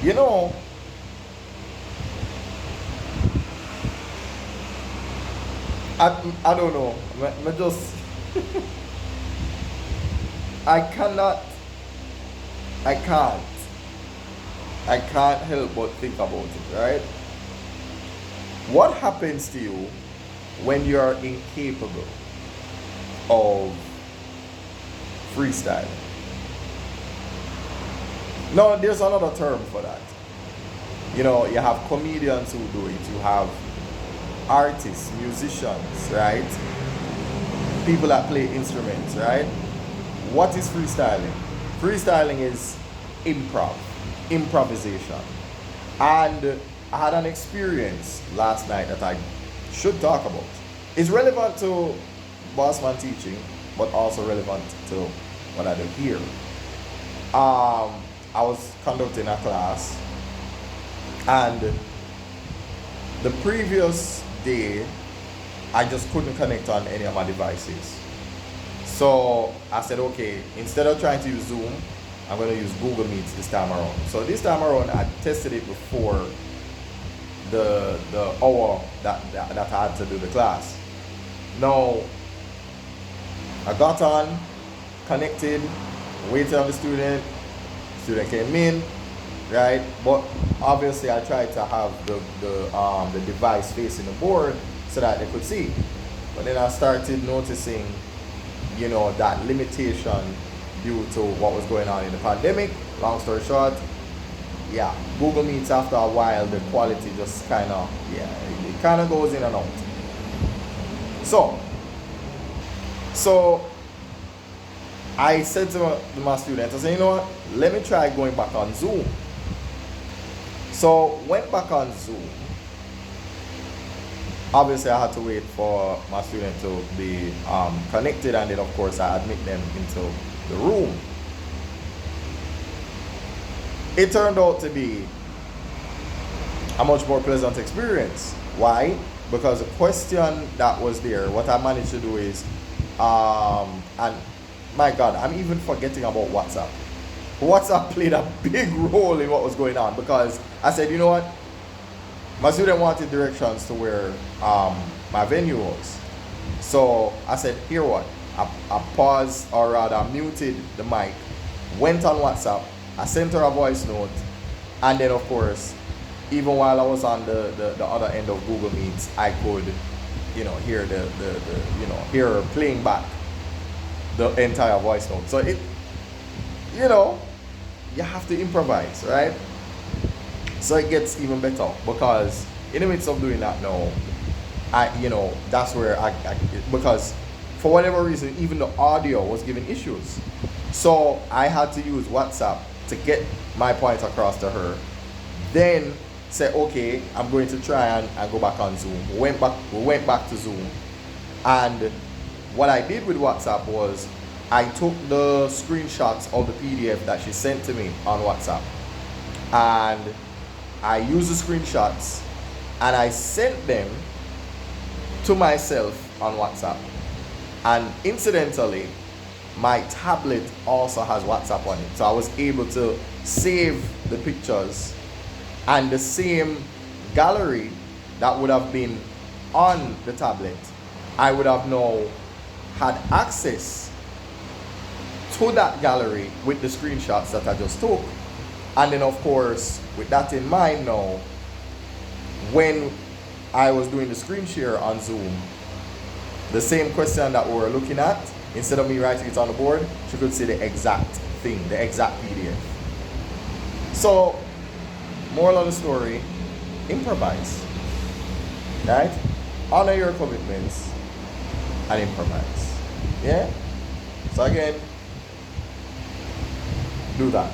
You know, I don't know. Me just I cannot I can't I can't help but think about it, right? What happens to you when you are incapable of freestyling? No, there's another term for that. You know, you have comedians who do it, you have artists, musicians, right? People that play instruments, right? What is freestyling? Freestyling is improv, improvisation. And I had an experience last night that I should talk about. It's relevant to Bossman teaching, but also relevant to what I do here. I was conducting a class, and the previous day, I just couldn't connect on any of my devices. So I said, okay, instead of trying to use Zoom, I'm going to use Google Meets this time around. So this time around, I tested it before the hour that I had to do the class. Now, I got on, connected, waited on the student came in, right? But obviously I tried to have the device facing the board so that they could see. But then I started noticing, you know, that limitation due to what was going on in the pandemic. Long story short, yeah, Google Meets after a while the quality just kind of, yeah, it kind of goes in and out. So I said to my students, I said, you know what, let me try going back on Zoom. So went back on Zoom. Obviously I had to wait for my student to be connected, and then of course I admit them into the room. It turned out to be a much more pleasant experience. Why? Because the question that was there, what I managed to do is, and my God, I'm even forgetting about WhatsApp. WhatsApp played a big role in what was going on, because I said, you know what? My student wanted directions to where my venue was. So I said, here what? I paused, or rather muted the mic, went on WhatsApp, I sent her a voice note, and then of course, even while I was on the other end of Google Meets, I could, you know, hear hear her playing back the entire voice note. So it, you know, you have to improvise, right? So it gets even better, because in the midst of doing that now, that's where because for whatever reason, even the audio was giving issues. So I had to use WhatsApp to get my point across to her. Then say, okay, I'm going to try and go back on Zoom. We went back to Zoom. And what I did with WhatsApp was I took the screenshots of the PDF that she sent to me on WhatsApp. And I used the screenshots and I sent them to myself on WhatsApp. And incidentally, my tablet also has WhatsApp on it. So I was able to save the pictures, and the same gallery that would have been on the tablet, I would have now had access to that gallery with the screenshots that I just took. And then of course, with that in mind now, when I was doing the screen share on Zoom, the same question that we were looking at, instead of me writing it on the board, she could see the exact thing, the exact PDF. So, moral of the story, improvise, right? Honor your commitments and improvise. Yeah? So again, do that.